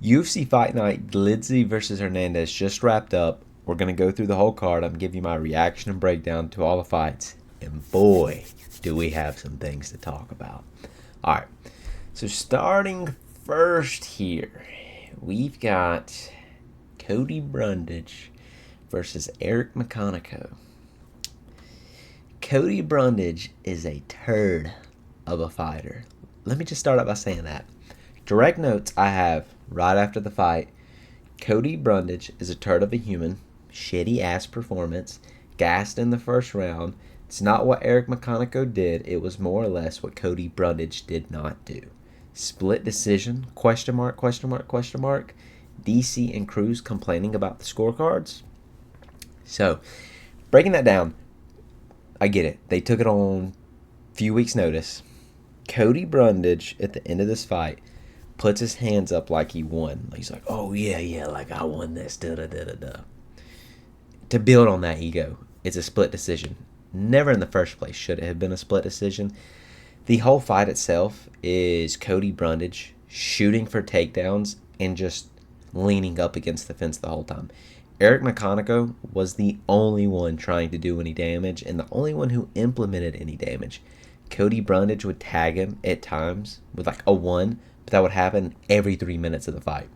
UFC Fight Night Dolidze versus Hernandez just wrapped up. We're going to go through the whole card. I'm going to give you my reaction and breakdown to all the fights. And boy, do we have some things to talk about. All right. So starting first here, we've got Cody Brundage versus Eric McConaughey. Cody Brundage is a turd of a fighter. Let me just start out by saying that. Direct notes I have right after the fight. Cody Brundage is a turd of a human. Shitty ass performance. Gassed in the first round. It's not what Eric McConaughey did. It was more or less what Cody Brundage did not do. Split decision? Question mark, question mark, question mark. DC and Cruz complaining about the scorecards. So, breaking that down, I get it. They took it on a few weeks' notice. Cody Brundage, at the end of this fight, puts his hands up like he won. He's like, oh, yeah, like I won this, da-da-da-da-da. To build on that ego, it's a split decision. Never in the first place should it have been a split decision. The whole fight itself is Cody Brundage shooting for takedowns and just leaning up against the fence the whole time. Eric McConaughey was the only one trying to do any damage and the only one who implemented any damage. Cody Brundage would tag him at times with like a 1, but that would happen every 3 minutes of the fight.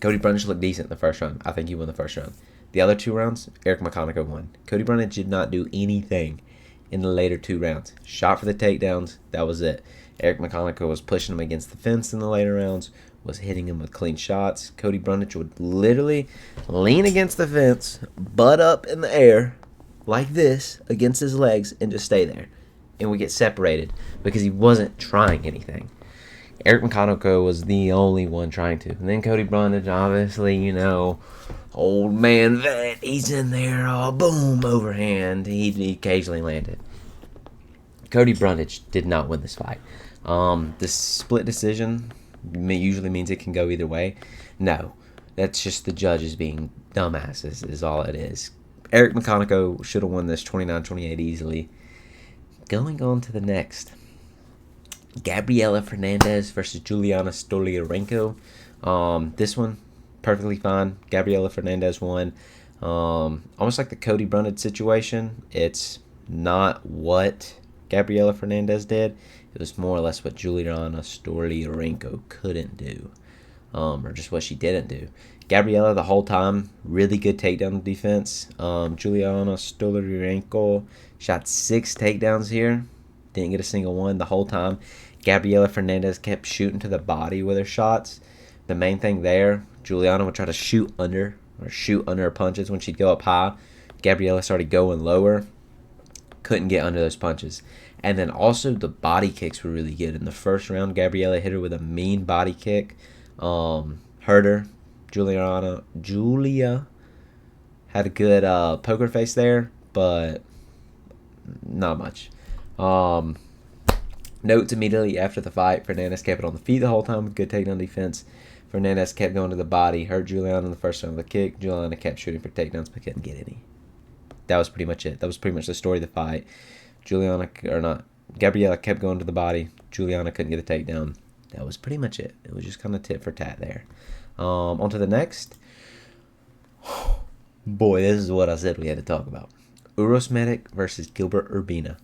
Cody Brundage looked decent in the first round. I think he won the first round. The other 2 rounds, Eric McConaughey won. Cody Brundage did not do anything in the later 2 rounds. Shot for the takedowns, that was it. Eric McConaughey was pushing him against the fence in the later rounds, was hitting him with clean shots. Cody Brundage would literally lean against the fence, butt up in the air, like this, against his legs, and just stay there. And we get separated because he wasn't trying anything. Eric McConaughey was the only one trying to. And then Cody Brundage, obviously, old man vet, he's in there, boom, overhand. He occasionally landed. Cody Brundage did not win this fight. This split decision usually means it can go either way. No, that's just the judges being dumbasses is all it is. Eric McConaughey should have won this 29-28 easily. Going on to the next. Gabriela Fernandez versus Juliana Stoliarenko. This one, perfectly fine. Gabriela Fernandez won. Almost like the Cody Brundage situation. It's not what Gabriela Fernandez did. It was more or less what Juliana Stoliarenko couldn't do. Or just what she didn't do. Gabriela, the whole time, really good takedown defense. Juliana Stoliarenko shot 6 takedowns here. Didn't get a single one the whole time. Gabriela Fernandez kept shooting to the body with her shots. The main thing there, Juliana would try to shoot under her punches when she'd go up high. Gabriela started going lower. Couldn't get under those punches. And then also the body kicks were really good. In the first round, Gabriela hit her with a mean body kick. Hurt her. Julia had a good poker face there, but not much. Notes immediately after the fight, Fernandez kept it on the feet the whole time with good takedown defense. Fernandez kept going to the body, hurt Juliana in the first round of the kick. Juliana kept shooting for takedowns but couldn't get any. That was pretty much it. That was pretty much the story of the fight. Gabriela kept going to the body. Juliana couldn't get a takedown. That was pretty much it. It was just kind of tit for tat there. On to the next. Boy, this is what I said we had to talk about. Uros versus Gilbert Urbina.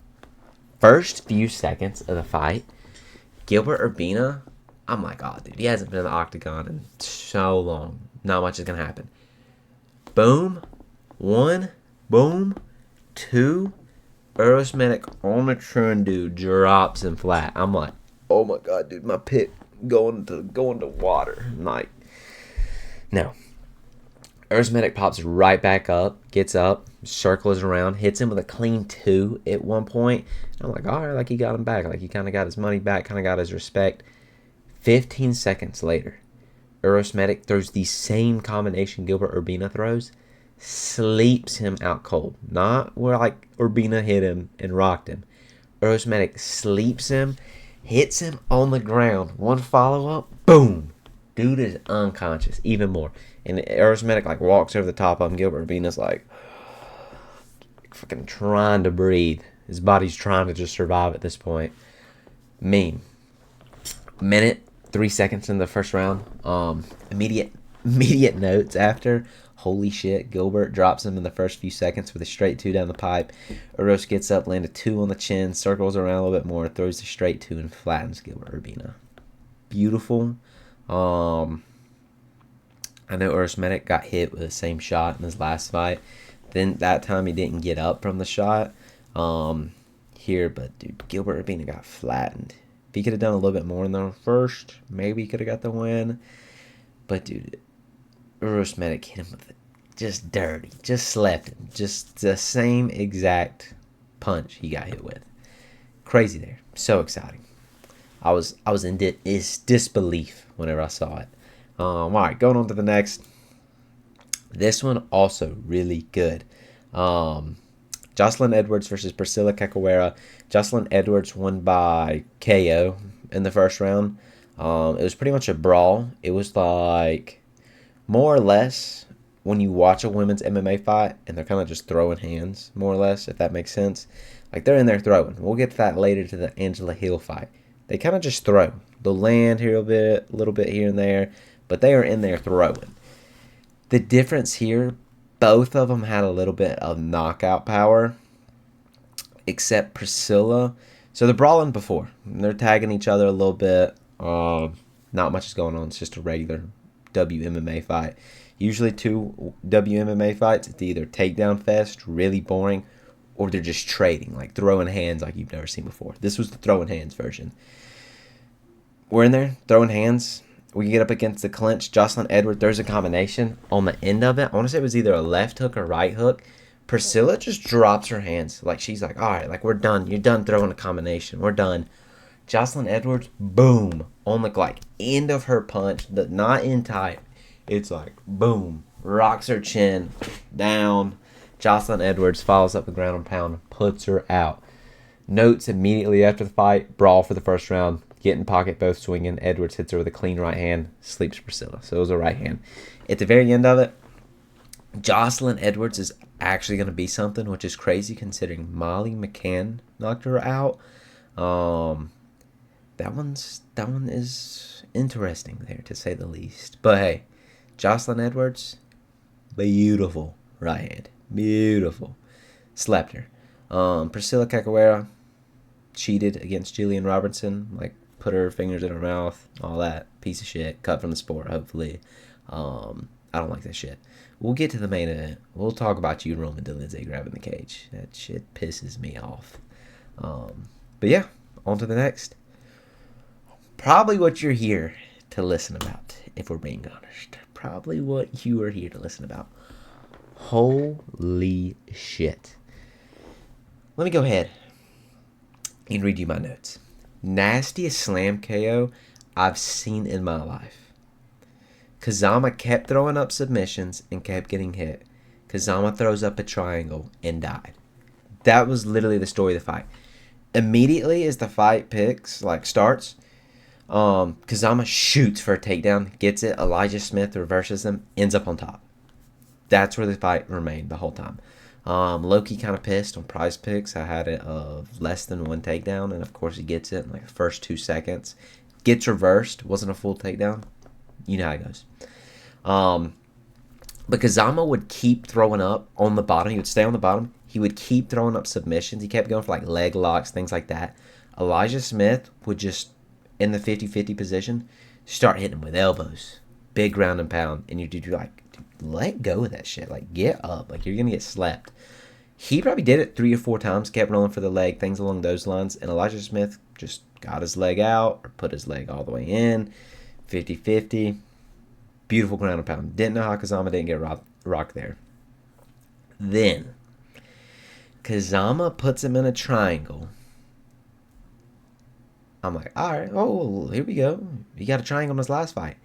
First few seconds of the fight, Gilbert Urbina, I'm like, oh, dude, he hasn't been in the octagon in so long. Not much is going to happen. Boom. 1. Boom. 2. Uros on the trend, dude, drops him flat. I'm like, oh my God, dude, my pit going to water. Like, no. Erceg pops right back up, gets up, circles around, hits him with a clean 2 at one point. I'm like, all right, like he got him back. Like he kind of got his money back, kind of got his respect. 15 seconds later, Erceg throws the same combination Gilbert Urbina throws, sleeps him out cold. Not where like Urbina hit him and rocked him. Erceg sleeps him, hits him on the ground. One follow-up, boom. Dude is unconscious, even more. And Erceg like walks over the top of him. Gilbert Urbina's like fucking trying to breathe. His body's trying to just survive at this point. Minute 3 seconds in the first round. Immediate notes after. Holy shit, Gilbert drops him in the first few seconds with a straight two down the pipe. Uros gets up, lands a two on the chin, circles around a little bit more, throws the straight two, and flattens Gilbert Urbina. Beautiful. I know Erceg got hit with the same shot in his last fight. Then that time he didn't get up from the shot here, but dude, Gilbert Urbina got flattened. If he could have done a little bit more in the first, maybe he could have got the win. But dude, Erceg hit him with it. Just dirty. Just slept him. Just the same exact punch he got hit with. Crazy there. So exciting. I was in disbelief whenever I saw it. All right, going on to the next. This one also really good. Jocelyn Edwards versus Priscilla Cachoeira. Jocelyn Edwards won by KO in the first round. It was pretty much a brawl. It was like more or less when you watch a women's MMA fight and they're kind of just throwing hands, more or less, if that makes sense. Like they're in there throwing. We'll get to that later to the Angela Hill fight. They kind of just throw. They'll land here a little bit here and there, but they are in there throwing. The difference here, both of them had a little bit of knockout power, except Priscilla. So they're brawling before. They're tagging each other a little bit. Not much is going on. It's just a regular WMMA fight. Usually two WMMA fights, it's either takedown fest, really boring, or they're just trading, like throwing hands like you've never seen before. This was the throwing hands version. We're in there, throwing hands. We get up against the clinch. Jocelyn Edwards throws a combination on the end of it. I want to say it was either a left hook or right hook. Priscilla just drops her hands. Like, she's like, all right, like, we're done. You're done throwing a combination. We're done. Jocelyn Edwards, boom, on the, like, end of her punch. Not in tight. It's like, boom, rocks her chin down. Jocelyn Edwards follows up the ground and pound, puts her out. Notes immediately after the fight, brawl for the first round. Get in pocket, both swinging. Edwards hits her with a clean right hand, sleeps Priscilla. So it was a right hand. At the very end of it, Jocelyn Edwards is actually going to be something, which is crazy considering Molly McCann knocked her out. That one is interesting there, to say the least. But hey, Jocelyn Edwards, beautiful right hand. Beautiful. Slapped her. Priscilla Cachoeira cheated against Jillian Robertson. Like, put her fingers in her mouth. All that. Piece of shit. Cut from the sport, hopefully. I don't like that shit. We'll get to the main event. We'll talk about you, Roman Dolidze, grabbing the cage. That shit pisses me off. But yeah, on to the next. Probably what you're here to listen about, if we're being honest. Probably what you are here to listen about. Holy shit. Let me go ahead and read you my notes. Nastiest slam KO I've seen in my life. Kazama kept throwing up submissions and kept getting hit. Kazama throws up a triangle and died. That was literally the story of the fight. Immediately as the fight starts, Kazama shoots for a takedown, gets it. Elijah Smith reverses him, ends up on top. That's where the fight remained the whole time. Loki kind of pissed on Prize Picks. I had it of less than one takedown, and of course he gets it in like the first 2 seconds. Gets reversed. Wasn't a full takedown. You know how it goes. But Kazama would keep throwing up on the bottom. He would stay on the bottom. He would keep throwing up submissions. He kept going for like leg locks, things like that. Elijah Smith would just, in the 50-50 position, start hitting him with elbows. Big ground and pound. And you'd like, let go of that shit. Like, get up. Like, you're going to get slapped. He probably did it 3 or 4 times, kept rolling for the leg, things along those lines. And Elijah Smith just got his leg out or put his leg all the way in. 50-50. Beautiful ground and pound. Didn't know how Kazama didn't get rocked there. Then, Kazama puts him in a triangle. I'm like, all right, oh, here we go. He got a triangle in his last fight.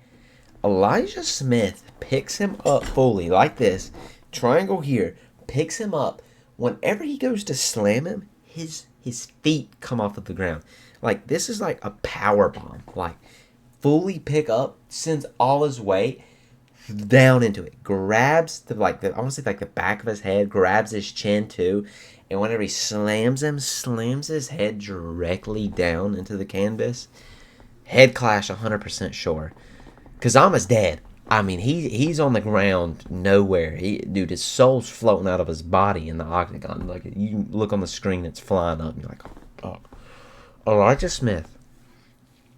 Elijah Smith picks him up fully like this. Triangle here. Picks him up. Whenever he goes to slam him, his feet come off of the ground. Like, this is like a power bomb. Like, fully pick up, sends all his weight down into it. Grabs I want to say the back of his head, grabs his chin too. And whenever he slams him, slams his head directly down into the canvas. Head clash, 100% sure. Kazama's dead. I mean, he's on the ground nowhere. Dude, his soul's floating out of his body in the octagon. Like, you look on the screen, it's flying up. And you're like, oh. Elijah Smith,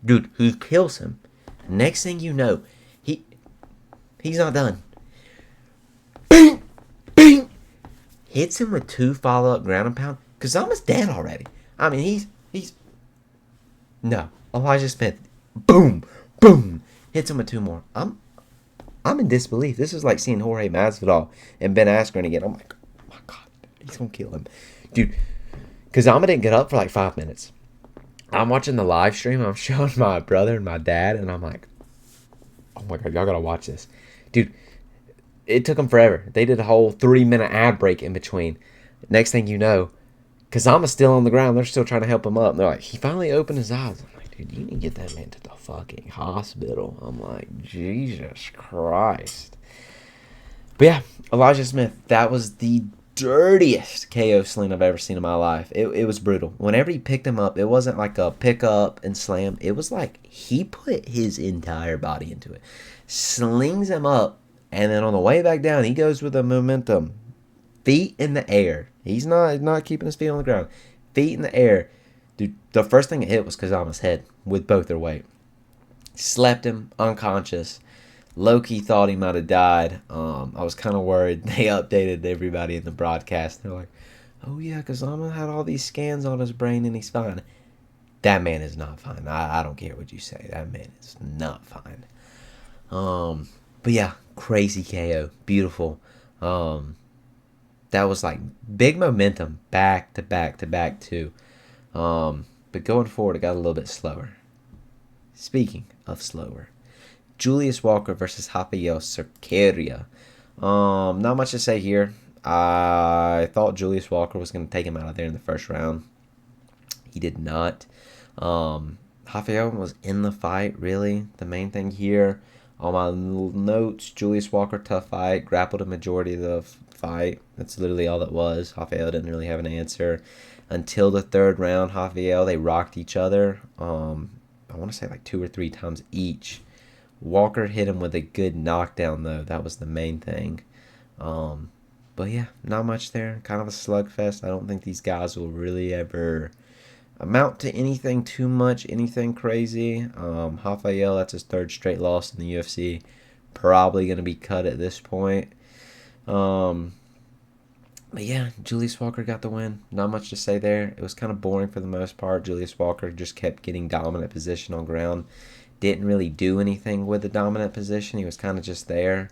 dude, he kills him. Next thing you know, he's not done. Bing, bing, hits him with 2 follow-up ground and pound. Kazama's dead already. I mean, he's no. Elijah Smith, boom, boom, hits him with 2 more. I'm in disbelief. This is like seeing Jorge Masvidal and Ben Askren again. I'm like, oh my God, he's gonna kill him, dude. Kazama didn't get up for like 5 minutes. I'm watching the live stream. I'm showing my brother and my dad, and I'm like, oh my God, y'all gotta watch this, dude. It took them forever. They did a whole 3-minute ad break in between. Next thing you know, Kazama's still on the ground. They're still trying to help him up. And they're like, he finally opened his eyes. I'm like, dude, you need to get that man to the fucking hospital. I'm like, Jesus Christ. But yeah, Elijah Smith, that was the dirtiest KO sling I've ever seen in my life. It was brutal. Whenever he picked him up, it wasn't like a pick up and slam. It was like he put his entire body into it. Slings him up, and then on the way back down, he goes with the momentum. Feet in the air. He's not keeping his feet on the ground. Feet in the air. Dude, the first thing it hit was Kazama's head with both their weight. Slept him unconscious. Loki thought he might have died. I was kind of worried. They updated everybody in the broadcast. They're like, oh yeah, Kazama had all these scans on his brain and he's fine. That man is not fine. I don't care what you say. That man is not fine. But yeah, crazy KO. Beautiful. That was like big momentum back to back to back too. But going forward, it got a little bit slower. Speaking of slower, Julius Walker versus Rafael Cerqueira. Not much to say here. I thought Julius Walker was going to take him out of there in the first round. He did not. Rafael was in the fight, really. The main thing here, on my notes, Julius Walker, tough fight, grappled a majority of the fight. That's literally all it was. Rafael didn't really have an answer. Until the 3rd round, Rafael, they rocked each other. I want to say like 2 or 3 times each. Walker hit him with a good knockdown, though. That was the main thing. But yeah, not much there. Kind of a slugfest. I don't think these guys will really ever amount to anything too much, anything crazy. Rafael, that's his 3rd straight loss in the UFC. Probably going to be cut at this point. But yeah, Julius Walker got the win. Not much to say there. It was kind of boring for the most part. Julius Walker just kept getting dominant position on ground. Didn't really do anything with the dominant position. He was kind of just there.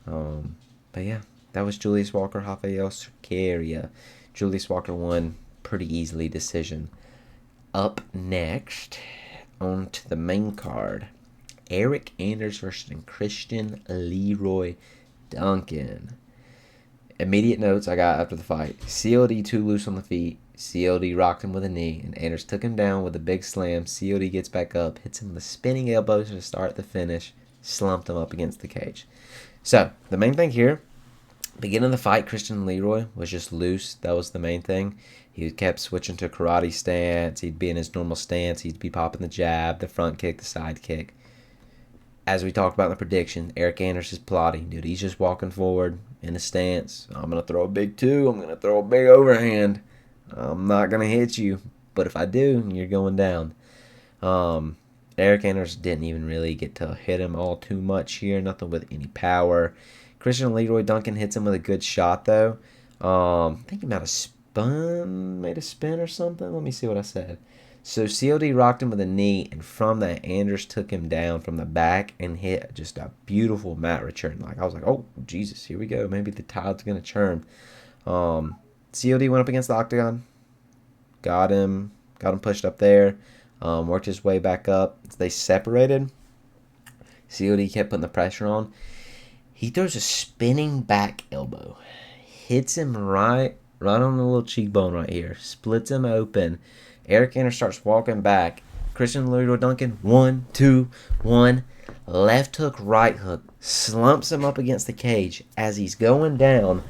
But yeah, that was Julius Walker, Rafael Cerqueira. Julius Walker won pretty easily, decision. Up next, on to the main card. Hernandez versus Christian Leroy Duncan. Immediate notes I got after the fight. COD too loose on the feet. COD rocked him with a knee, and Anders took him down with a big slam. COD gets back up, hits him with a spinning elbow to start the finish, slumped him up against the cage. So, the main thing here, beginning of the fight, Christian Leroy was just loose. That was the main thing. He kept switching to karate stance. He'd be in his normal stance. He'd be popping the jab, the front kick, the side kick. As we talked about in the prediction, Erceg is plotting. Dude, he's just walking forward in a stance. I'm going to throw a big 2. I'm going to throw a big overhand. I'm not going to hit you. But if I do, you're going down. Erceg didn't even really get to hit him all too much here. Nothing with any power. Christian Leroy Duncan hits him with a good shot, though. I think he made a spin or something. Let me see what I said. So COD rocked him with a knee, and from that, Anders took him down from the back and hit just a beautiful mat return. Like, I was like, oh, Jesus, here we go. Maybe the tide's going to churn. COD went up against the octagon. Got him pushed up there. Worked his way back up. They separated. COD kept putting the pressure on. He throws a spinning back elbow. Hits him right on the little cheekbone right here. Splits him open. Erceg starts walking back. Christian Leroy Duncan, 1, 2, 1. Left hook, right hook. Slumps him up against the cage. As he's going down,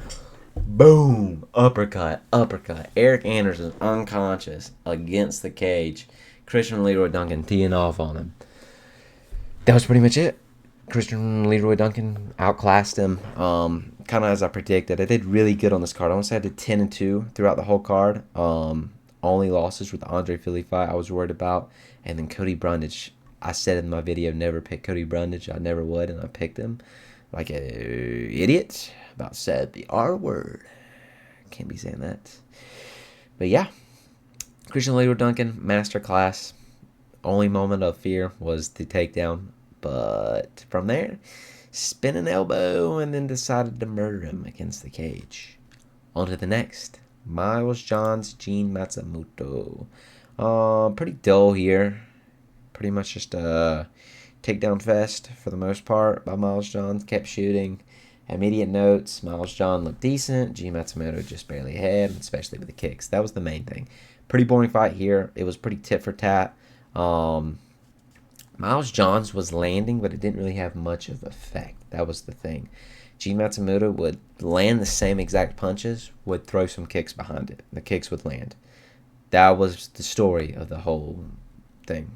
boom, uppercut. Erceg is unconscious against the cage. Christian Leroy Duncan teeing off on him. that was pretty much it. Christian Leroy Duncan outclassed him, kind of as I predicted. I did really good on this card. I almost had to 10-2 throughout the whole card. Only losses with the Andre Fili fight I was worried about, and then Cody Brundage. I said in my video, never pick Cody Brundage. I never would, and I picked him like an idiot. About said the R word. Can't be saying that. But yeah, Christian Leroy Duncan masterclass. Only moment of fear was the takedown. But from there, spin an elbow and then decided to murder him against the cage. On to the next. Miles Johns, Gene Matsumoto. Pretty dull here. Pretty much just a takedown fest for the most part by Miles Johns. Kept shooting. Immediate notes. Miles John looked decent. Gene Matsumoto just barely ahead, especially with the kicks. That was the main thing. Pretty boring fight here. It was pretty tit for tat. Miles Johns was landing, but it didn't really have much of effect. That was the thing. Gene Matsumoto would land the same exact punches, would throw some kicks behind it. The kicks would land. That was the story of the whole thing.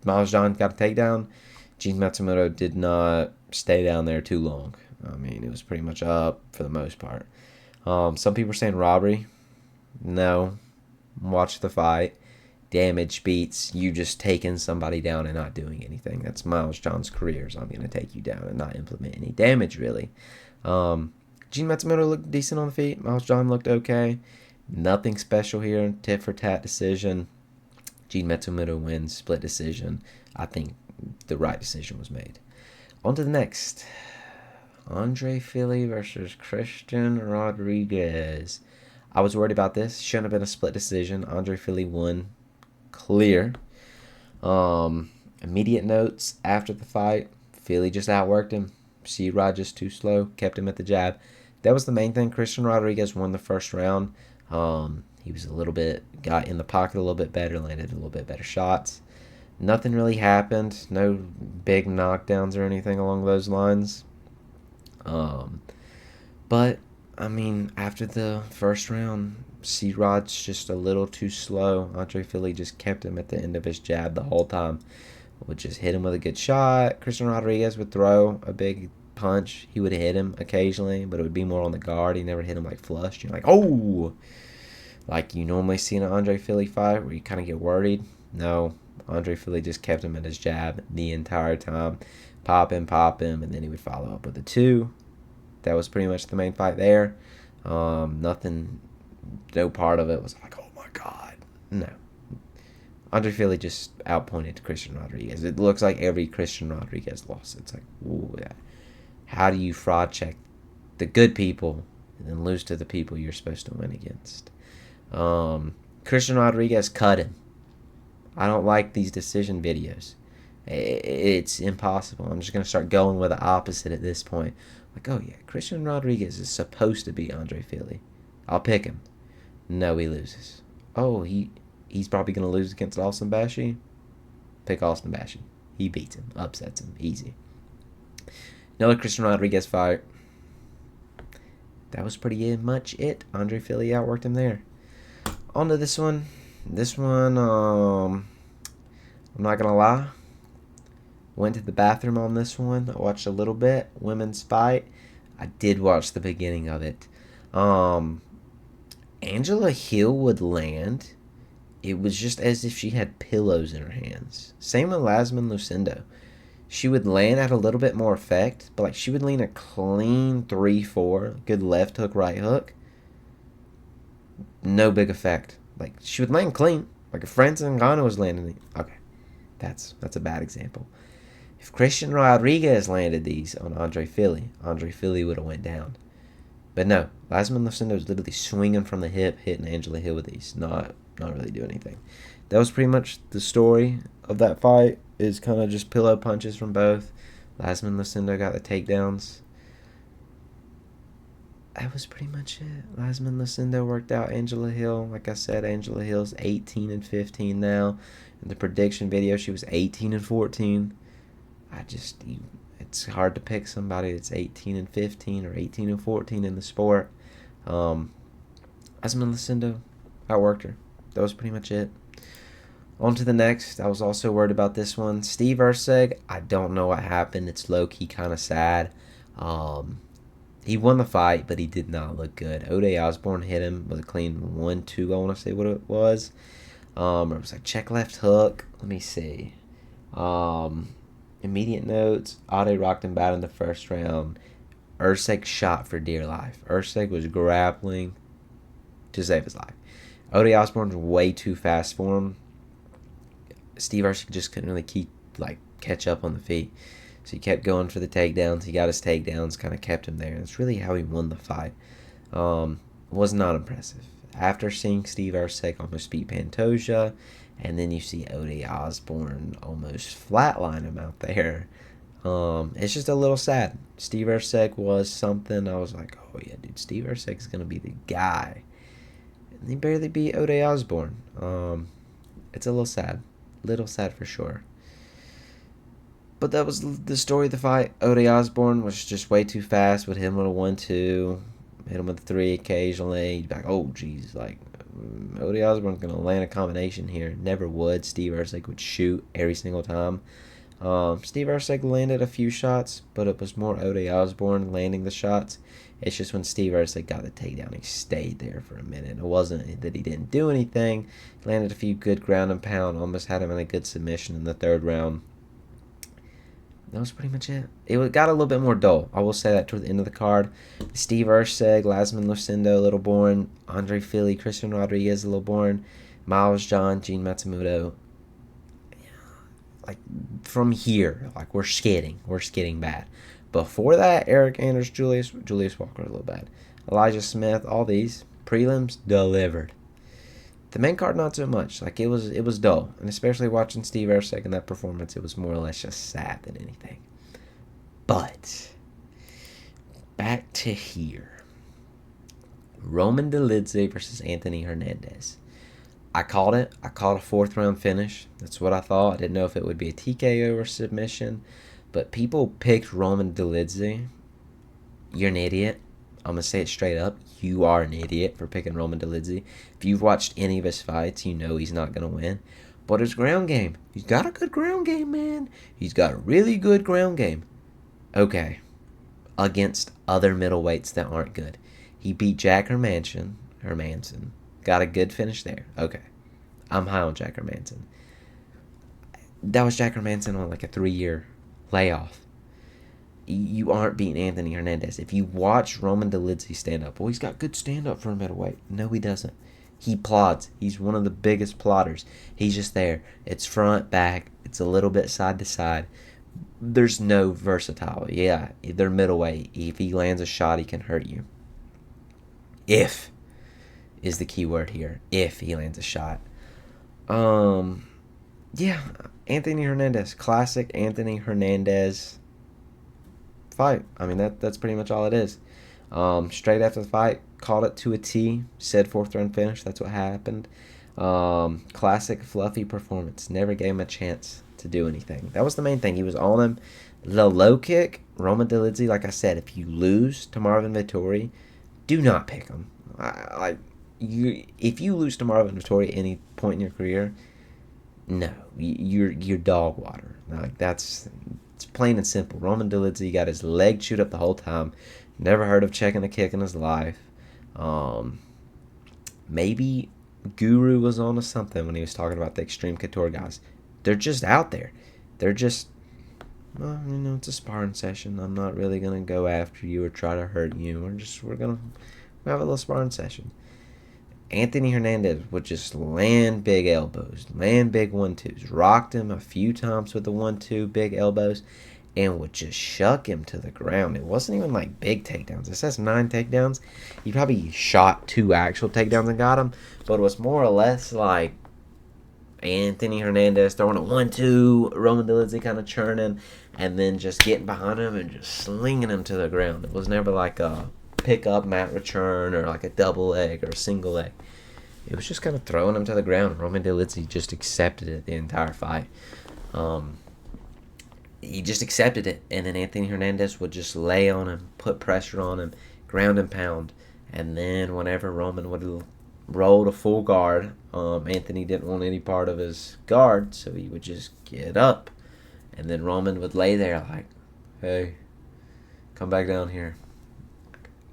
Miles Johns got a takedown. Gene Matsumoto did not stay down there too long. I mean, it was pretty much up for the most part. Some people are saying robbery. No. Watch the fight. Damage beats you just taking somebody down and not doing anything. That's Miles Johns' career, so I'm going to take you down and not implement any damage, really. Gene Matsumoto looked decent on the feet. Miles John looked okay. Nothing special here. Tit for tat decision. Gene Matsumoto wins. Split decision. I think the right decision was made. On to the next. Andre Fili versus Christian Rodriguez. I was worried about this. Shouldn't have been a split decision. Andre Fili won clear. Immediate notes after the fight. Fili just outworked him. C-Rod just too slow. Kept him at the jab. That was the main thing. Christian Rodriguez won the first round. He was got in the pocket a little bit better, landed a little bit better shots. Nothing really happened. No big knockdowns or anything along those lines. But, I mean, after the first round, C-Rod's just a little too slow. Andre Fili just kept him at the end of his jab the whole time. Would just hit him with a good shot. Christian Rodriguez would throw a big punch. He would hit him occasionally, but it would be more on the guard. He never hit him like flush. You're like, oh! Like you normally see in an Andre Fili fight where you kind of get worried. No, Andre Fili just kept him at his jab the entire time. Pop him, and then he would follow up with a 2. That was pretty much the main fight there. Nothing, no part of it was like, oh my God. No. Andre Fili just outpointed Christian Rodriguez. It looks like every Christian Rodriguez loss. It's like, ooh, how do you fraud check the good people and then lose to the people you're supposed to win against? Christian Rodriguez cut him. I don't like these decision videos. It's impossible. I'm just going to start going with the opposite at this point. Like, oh yeah, Christian Rodriguez is supposed to be Andre Fili. I'll pick him. No, he loses. Oh, he's probably going to lose against Austin Bashi. Pick Austin Bashi. He beats him, upsets him, easy. Another Christian Rodriguez fight. That was pretty much it. Andre Fili outworked him there. On to this one. This one, I'm not going to lie. Went to the bathroom on this one. I watched a little bit. Women's fight. I did watch the beginning of it. Angela Hill would land. It was just as if she had pillows in her hands. Same with Lasman Lucindo. She would land at a little bit more effect, but like she would lean a clean 3-4, good left hook, right hook. No big effect. Like she would land clean, like if Francis Ngannou was landing. Okay, that's a bad example. If Christian Rodriguez landed these on Andre Fili would have went down. But no, Lasman Lucindo was literally swinging from the hip, hitting Angela Hill with these, not really doing anything. That was pretty much the story of that fight. Is kind of just pillow punches from both. Lasman Lucindo got the takedowns. That was pretty much it. Lasman Lucindo worked out Angela Hill. Like I said, Angela Hill's 18-15 now. In the prediction video, she was 18-14. It's hard to pick somebody that's 18-15 or 18-14 in the sport. Lasman Lucindo outworked her. That was pretty much it. On to the next. I was also worried about this one. Steve Erceg, I don't know what happened. It's low-key kind of sad. Um, he won the fight, but he did not look good. Ode Osborne hit him with a clean 1-2, I want to say what it was. It was like check left hook. Let me see. Immediate notes. Ade rocked him bad in the first round. Erceg shot for dear life. Erceg was grappling to save his life. Ode Osborne's way too fast for him. Steve Erceg just couldn't really catch up on the feet. So he kept going for the takedowns. He got his takedowns, kind of kept him there. And it's really how he won the fight. Was not impressive. After seeing Steve Erceg almost beat Pantoja, and then you see Ode Osborne almost flatline him out there. It's just a little sad. Steve Erceg was something. I was like, oh yeah, dude, Steve Erceg's going to be the guy. And he barely beat Ode Osborne. It's a little sad. Little sad for sure. But that was the story of the fight. Ode Osborne was just way too fast. Would hit him with a 1-2. Hit him with a 3 occasionally. You'd be like, oh, geez. Like, Ode Osborne's going to land a combination here. Never would. Steve Erceg would shoot every single time. Steve Erceg landed a few shots, but it was more Ode Osborne landing the shots. It's just when Steve Erceg got the takedown, he stayed there for a minute. It wasn't that he didn't do anything. He landed a few good ground and pound. Almost had him in a good submission in the third round. That was pretty much it. It got a little bit more dull. I will say that toward the end of the card. Steve Erceg, Lasman Lucindo, a little boring. Andre Fili, Christian Rodriguez, a little boring. Miles John, Gene Matsumoto. Like, from here, like, we're skidding. We're skidding bad. Before that, Eric Anders, Julius Walker, a little bad. Elijah Smith, all these. Prelims, delivered. The main card, not so much. Like, it was dull. And especially watching Steve Erceg in that performance, it was more or less just sad than anything. But, back to here. Roman Dolidze versus Anthony Hernandez. I called it. I called a 4th round finish. That's what I thought. I didn't know if it would be a TKO or submission. But people picked Roman Dolidze. You're an idiot. I'm going to say it straight up. You are an idiot for picking Roman Dolidze. If you've watched any of his fights, you know he's not going to win. But his ground game. He's got a good ground game, man. He's got a really good ground game. Okay. Against other middleweights that aren't good. He beat Jack Hermanson. Got a good finish there. Okay. I'm high on Jack Hermanson. That was Jack Hermanson on like a 3-year layoff. You aren't beating Anthony Hernandez. If you watch Roman Dolidze stand up, well, he's got good stand up for a middleweight. No, he doesn't. He plods. He's one of the biggest plotters. He's just there. It's front, back. It's a little bit side to side. There's no versatility. Yeah, they're middleweight. If he lands a shot, he can hurt you. If is the key word here. If he lands a shot. Yeah, Anthony Hernandez. Classic Anthony Hernandez fight. I mean, that's pretty much all it is. Straight after the fight, called it to a T. Said 4th round finish. That's what happened. Classic fluffy performance. Never gave him a chance to do anything. That was the main thing. He was on him. The low kick, Roman Dolidze, like I said, if you lose to Marvin Vettori, do not pick him. If you lose to Marvin Vettori at any point in your career, no, you're dog water. Like, it's plain and simple. Roman Dolidze got his leg chewed up the whole time. Never heard of checking a kick in his life. Maybe Guru was on to something when he was talking about the Extreme Couture guys. They're just out there. They're just, well, it's a sparring session. I'm not really going to go after you or try to hurt you. We're going to have a little sparring session. Anthony Hernandez would just land big elbows, land big 1-2s, rocked him a few times with the 1-2, big elbows, and would just shuck him to the ground. It wasn't even like big takedowns. It says 9 takedowns. He probably shot 2 actual takedowns and got him, but it was more or less like Anthony Hernandez throwing a 1-2, Roman Dolidze kind of churning, and then just getting behind him and just slinging him to the ground. It was never like a pick up mat return or like a double leg or a single leg. It was just kind of throwing him to the ground. Roman Dolidze just accepted it the entire fight. He just accepted it, and then Anthony Hernandez would just lay on him, put pressure on him, ground and pound, and then whenever Roman would rolled a full guard. Anthony didn't want any part of his guard, so he would just get up. And then Roman would lay there like, hey, come back down here.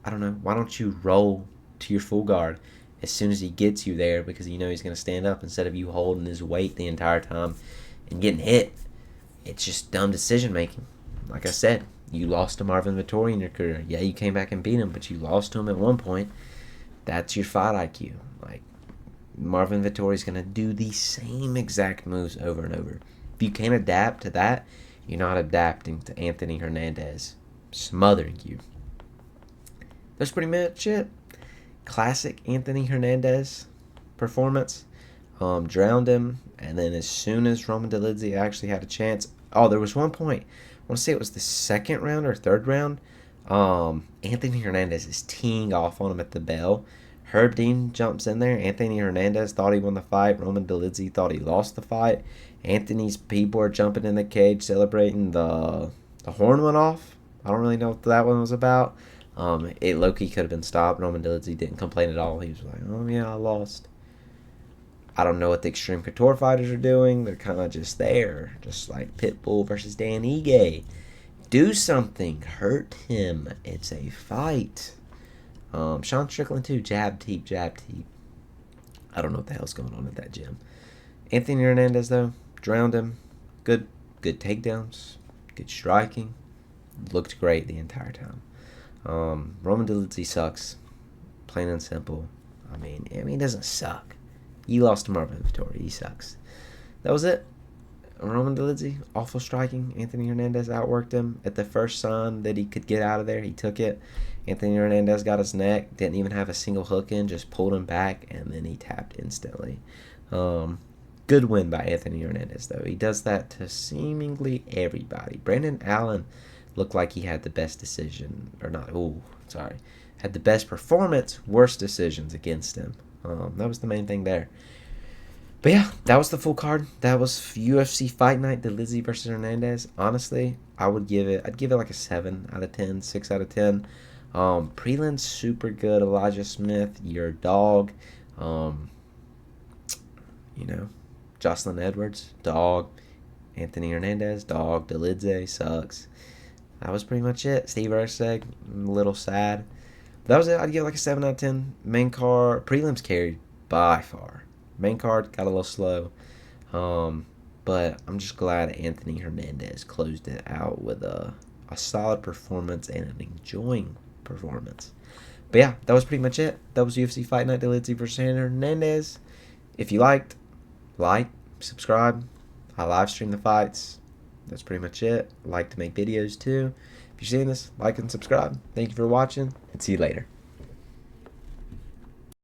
I don't know. Why don't you roll to your full guard as soon as he gets you there, because you know he's going to stand up, instead of you holding his weight the entire time and getting hit. It's just dumb decision making. Like I said, you lost to Marvin Vettori in your career. Yeah, you came back and beat him, but you lost to him at one point. That's your fight IQ. Like, Marvin Vettori's going to do the same exact moves over and over. If you can't adapt to that, you're not adapting to Anthony Hernandez smothering you. That's pretty much it. Classic Anthony Hernandez performance. Drowned him, and then as soon as Roman Dolidze actually had a chance, there was one point, I want to say it was the second round or third round, Anthony Hernandez is teeing off on him at the bell. Herb Dean jumps in there. Anthony Hernandez thought he won the fight. Roman Dolidze thought he lost the fight. Anthony's people are jumping in the cage celebrating. The horn went off. I don't really know what that one was about. It low-key could have been stopped. Roman Dolidze didn't complain at all. He was like, oh yeah, I lost. I don't know what the Extreme Couture fighters are doing. They're kind of just there. Just like Pitbull versus Dan Ige. Do something. Hurt him. It's a fight. Sean Strickland too. Jab, teep, jab, teep. I don't know what the hell's going on at that gym. Anthony Hernandez, though, drowned him. Good takedowns. Good striking. Looked great the entire time. Roman Dolidze sucks. Plain and simple. I mean, he doesn't suck. You lost to Marvin Vettori. He sucks. That was it. Roman Dolidze, awful striking. Anthony Hernandez outworked him. At the first sign that he could get out of there, he took it. Anthony Hernandez got his neck. Didn't even have a single hook in. Just pulled him back, and then he tapped instantly. Good win by Anthony Hernandez, though. He does that to seemingly everybody. Brandon Allen looked like he had the best decision. Had the best performance, worst decisions against him. That was the main thing there. But yeah, that was the full card. That was UFC Fight Night, Dolidze versus Hernandez. Honestly, I'd give it like a 7 out of 10, 6 out of 10. Prelims super good. Elijah Smith, your dog. Jocelyn Edwards, dog. Anthony Hernandez, dog. Dolidze sucks. That was pretty much it. Steve Erceg, a little sad. That was it. I'd give it like a 7 out of 10. Main card, prelims carried by far. Main card got a little slow. But I'm just glad Anthony Hernandez closed it out with a solid performance and an enjoying performance. But yeah, that was pretty much it. That was UFC Fight Night, Dolidze versus Hernandez. If you liked, like, subscribe. I live stream the fights. That's pretty much it. I like to make videos too. If you're seeing this, like and subscribe. Thank you for watching, and see you later.